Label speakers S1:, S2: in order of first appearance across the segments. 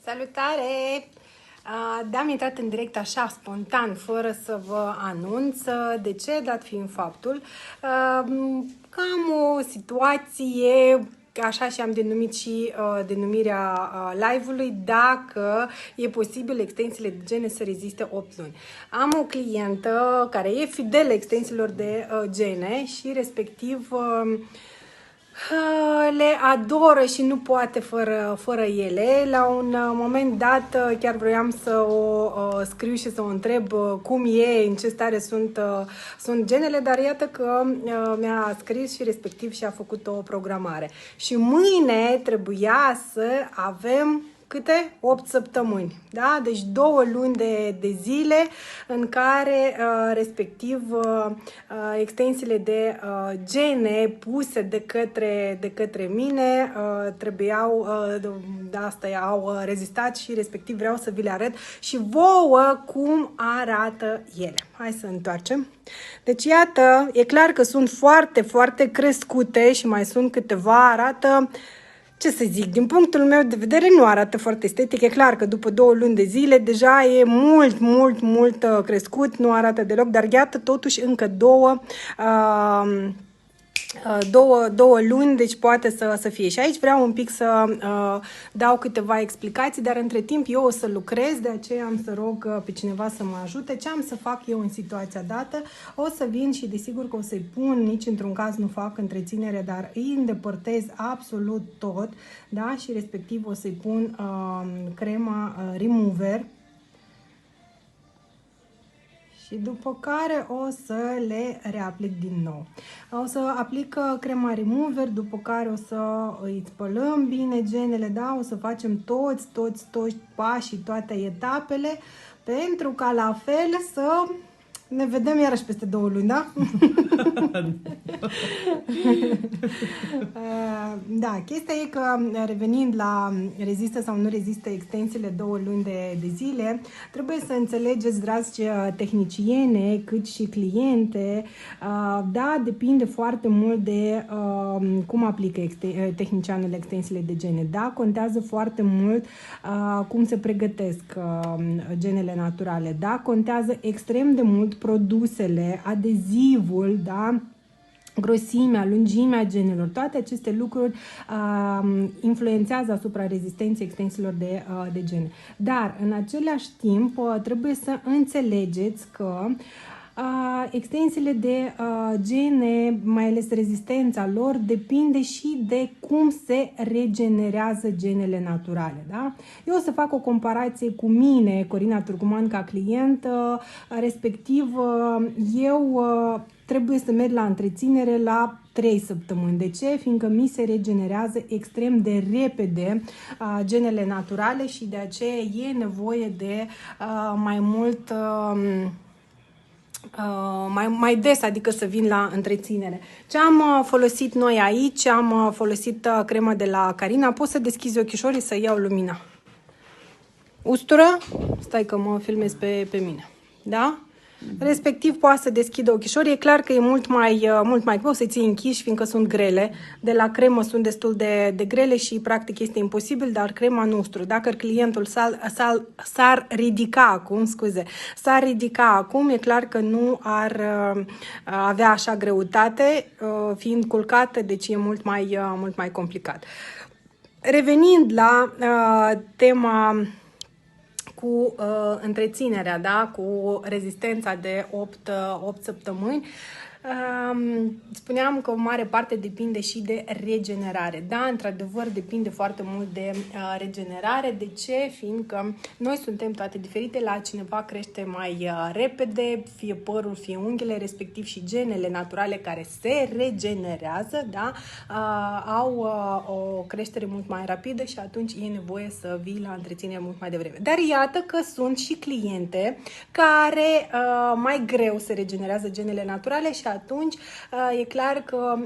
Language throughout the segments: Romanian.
S1: Salutare! Am intrat în direct așa, spontan, fără să vă anunț. De ce? Dat fiind faptul că am o situație, așa și am denumit și denumirea live-ului, dacă e posibil extensiile de gene să reziste 8 luni. Am o clientă care e fidelă extensiilor de gene și respectiv le adoră și nu poate fără ele. La un moment dat chiar vroiam să o scriu și să o întreb cum e, în ce stare sunt genele, dar iată că mi-a scris și respectiv și a făcut o programare. Și mâine trebuia să avem câte? 8 săptămâni, da? Deci 2 luni de zile în care respectiv extensiile de gene puse de către mine trebuiau, de asta au rezistat și respectiv vreau să vi le arăt și vouă cum arată ele. Hai să întoarcem. Deci iată, e clar că sunt foarte, foarte crescute și mai sunt câteva, arată, ce să zic, din punctul meu de vedere nu arată foarte estetic. E clar că după 2 luni de zile deja e mult crescut, nu arată deloc, dar iată totuși încă două luni, deci poate să fie. Și aici vreau un pic să dau câteva explicații, dar între timp eu o să lucrez, de aceea am să rog pe cineva să mă ajute. Ce am să fac eu în situația dată? O să vin și desigur că o să-i pun, nici într-un caz nu fac întreținere, dar îi îndepărtez absolut tot, da? Și respectiv o să-i pun crema remover. Și după care o să le reaplic din nou. O să aplic crema remover, după care o să îi spălăm bine genele, da? O să facem toți pașii, toate etapele, pentru ca la fel să ne vedem iarăși peste 2 luni, da? Da, chestia e că revenind la rezistă sau nu rezistă extensiile 2 luni de zile, trebuie să înțelegeți, dragi tehniciene, cât și cliente, da, depinde foarte mult de cum aplică tehnicianul extensiile de gene. Da, contează foarte mult cum se pregătesc genele naturale. Da, contează extrem de mult produsele, adezivul, da, grosimea, lungimea genelor, toate aceste lucruri influențează asupra rezistenței extensiilor de gene. Dar, în același timp, trebuie să înțelegeți că extensiile de gene, mai ales rezistența lor, depinde și de cum se regenerează genele naturale. Da? Eu o să fac o comparație cu mine, Corina Turcuman, ca client, respectiv eu trebuie să merg la întreținere la 3 săptămâni. De ce? Fiindcă mi se regenerează extrem de repede genele naturale și de aceea e nevoie de mai mult mai des, adică să vin la întreținere. Ce am folosit noi aici? Am folosit crema de la Carina. Poți să deschizi ochișorii să iau lumina. Ustură? Stai că mă filmez pe mine. Da? Respectiv poate să deschidă ochișorii. E clar că e mult mai greu să ții închiși, fiindcă sunt grele. De la cremă sunt destul de grele și practic este imposibil, dar crema nu ustură. Dacă clientul s-ar ridica acum, e clar că nu ar avea așa greutate, fiind culcată, deci e mult mai complicat. Revenind la tema cu întreținerea, da? Cu rezistența de 8 săptămâni. Spuneam că o mare parte depinde și de regenerare. Da, într-adevăr, depinde foarte mult de regenerare. De ce? Fiindcă noi suntem toate diferite. La cineva crește mai repede, fie părul, fie unghiile, respectiv și genele naturale care se regenerează, da? Au o creștere mult mai rapidă și atunci e nevoie să vii la întreținere mult mai devreme. Dar iată că sunt și cliente care mai greu se regenerează genele naturale și atunci e clar că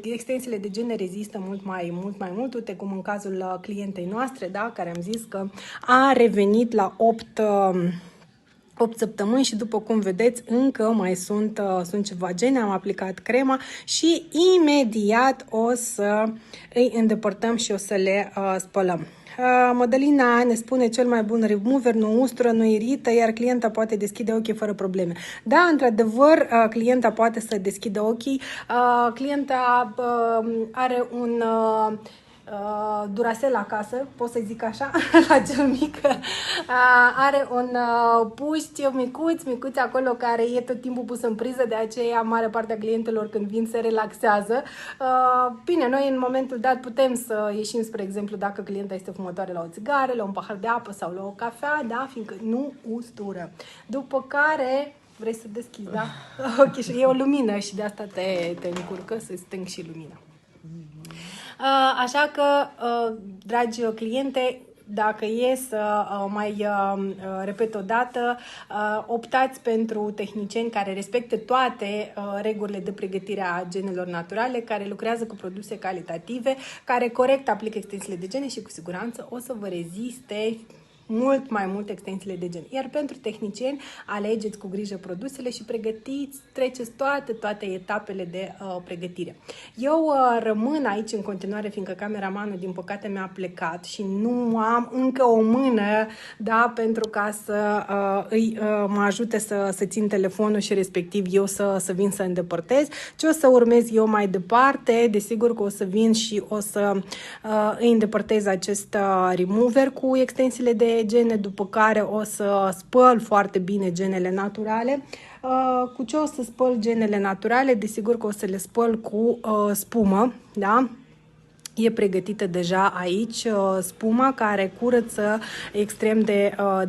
S1: extensiile de gene rezistă mult mai mult. Uite cum în cazul clientei noastre, da, care am zis că a revenit la 8 săptămâni și după cum vedeți încă mai sunt ceva gene, am aplicat crema și imediat o să îi îndepărtăm și o să le spălăm. Mădălina ne spune cel mai bun remover, nu ustură, nu irită, iar clienta poate deschide ochii fără probleme. Da, într-adevăr, clienta poate să deschidă ochii. Clienta are un Duracell acasă, pot să zic așa, la cel mic. Are un puști micuț acolo care e tot timpul pus în priză, de aceea mare parte a clientelor când vin se relaxează. Bine, noi în momentul dat putem să ieșim, spre exemplu, dacă clienta este fumătoare, la o țigară, la un pahar de apă sau la o cafea, da, fiindcă nu ustură. După care vrei să deschizi, da? Ok, și e o lumină și de asta te încurcă să stâng și lumina. Așa că, dragi cliente, dacă e să mai repet o dată, optați pentru tehnicieni care respectă toate regulile de pregătire a genelor naturale, care lucrează cu produse calitative, care corect aplică extensiile de gene și cu siguranță o să vă reziste mult mai mult extensiile de gen. Iar pentru tehnicieni, alegeți cu grijă produsele și treceți toate etapele de pregătire. Eu rămân aici în continuare, fiindcă cameramanul, din păcate, mi-a plecat și nu am încă o mână, da, pentru ca să mă ajute să țin telefonul și respectiv eu să vin să îndepărtez. Ce o să urmez eu mai departe? Desigur că o să vin și o să îi îndepărtez acest remover cu extensiile de gene, după care o să spăl foarte bine genele naturale. Cu ce o să spăl genele naturale? Desigur că o să le spăl cu spumă, da? E pregătită deja aici spuma care curăță extrem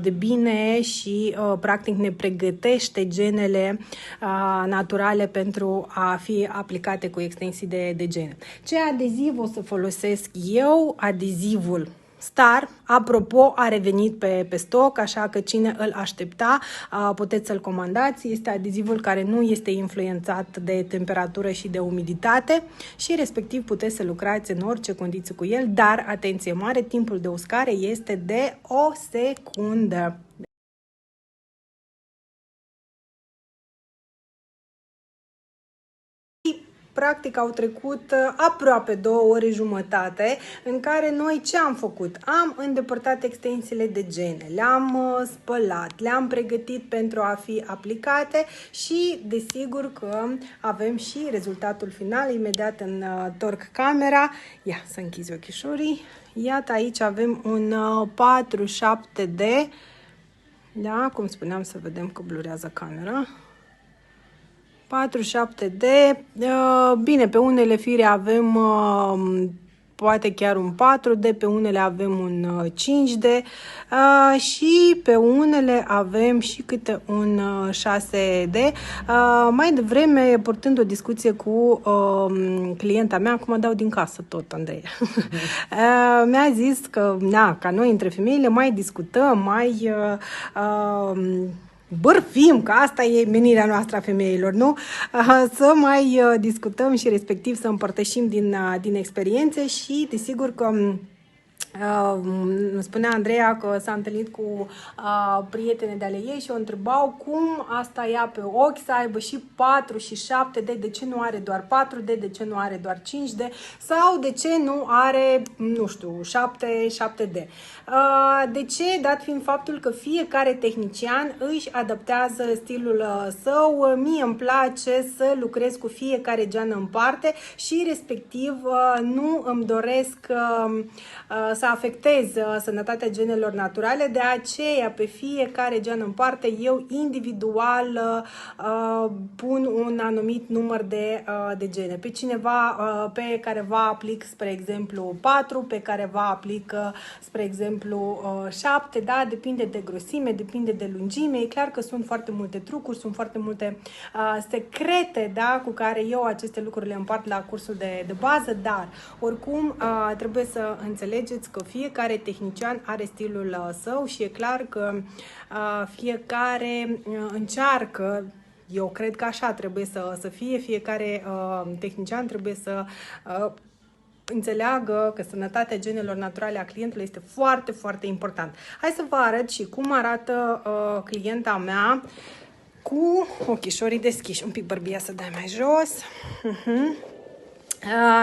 S1: de bine și practic ne pregătește genele naturale pentru a fi aplicate cu extensii de gene. Ce adeziv o să folosesc eu? Adezivul Star, apropo, a revenit pe stoc, așa că cine îl aștepta, puteți să-l comandați. Este adezivul care nu este influențat de temperatură și de umiditate și respectiv puteți să lucrați în orice condiții cu el, dar, atenție mare, timpul de uscare este de o secundă. Practic au trecut aproape 2 ore jumătate în care noi ce am făcut? Am îndepărtat extensiile de gene, le-am spălat, le-am pregătit pentru a fi aplicate și desigur că avem și rezultatul final. Imediat întorc camera. Ia să închizi ochișorii. Iată, aici avem un 47D. Da, cum spuneam, să vedem că blurează camera. 47D, bine, pe unele fire avem poate chiar un 4D, pe unele avem un 5D și pe unele avem și câte un 6D. Mai devreme, purtând o discuție cu clienta mea, acum dau din casă tot, Andreea, mi-a zis că, na, ca noi între femeile mai discutăm, mai bârfim, că asta e menirea noastră a femeilor, nu? Să mai discutăm și respectiv să împărtășim din experiențe și desigur că spunea Andreea că s-a întâlnit cu prietene de ale ei și o întrebau cum asta ia pe ochi să aibă și 4 și 7D, de ce nu are doar 4D, de ce nu are doar 5D sau de ce nu are, nu știu, 7D. De ce? Dat fiind faptul că fiecare tehnician își adaptează stilul său. Mie îmi place să lucrez cu fiecare geană în parte și respectiv nu îmi doresc să afectez sănătatea genelor naturale, de aceea pe fiecare geană în parte eu individual pun un anumit număr de gene. Pe cineva pe careva aplic, spre exemplu, 4, pe careva aplic, spre exemplu, 7, da? Depinde de grosime, depinde de lungime. E clar că sunt foarte multe trucuri, sunt foarte multe secrete, da? Cu care eu aceste lucruri le împart la cursul de bază, dar oricum trebuie să înțelegeți că fiecare tehnician are stilul său și e clar că fiecare încearcă. Eu cred că așa trebuie să fie, fiecare tehnician trebuie să înțeleagă că sănătatea genelor naturale a clientului este foarte, foarte important. Hai să vă arăt și cum arată clienta mea cu ochișorii deschiși. Un pic bărbia să dai mai jos.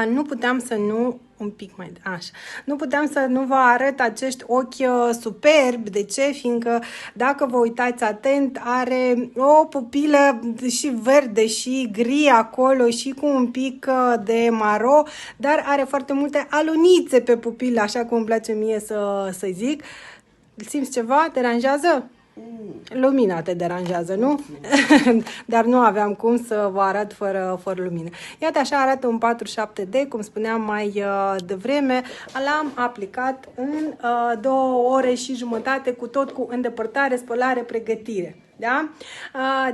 S1: Nu puteam să nu... Un pic mai... Așa. Nu puteam să nu vă arăt acești ochi superbi. De ce? Fiindcă dacă vă uitați atent, are o pupilă și verde și gri acolo și cu un pic de maro, dar are foarte multe alunițe pe pupilă, așa cum îmi place mie să zic. Simți ceva? Deranjează? Lumina te deranjează, nu? Dar nu aveam cum să vă arăt fără lumină. Iată, așa arată un 47D, cum spuneam mai devreme. L-am aplicat în 2 ore și jumătate, cu tot cu îndepărtare, spălare, pregătire. Da?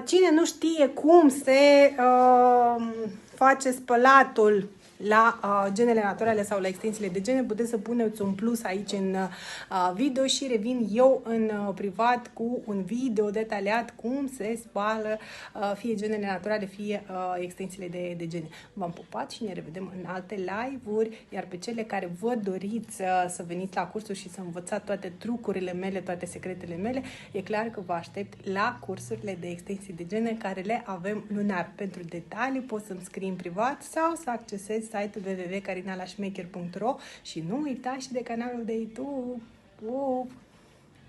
S1: Cine nu știe cum se face spălatul la genele naturale sau la extensiile de gene, puteți să puneți un plus aici în video și revin eu în privat cu un video detaliat cum se spală fie genele naturale, fie extensiile de gene. V-am pupat și ne revedem în alte live-uri, iar pe cele care vă doriți să veniți la cursuri și să învățați toate trucurile mele, toate secretele mele, e clar că vă aștept la cursurile de extensii de gene care le avem lunar. Pentru detalii poți să-mi scrii în privat sau să accesezi site-ul www.carinalașmecher.ro și nu uita și de canalul de YouTube.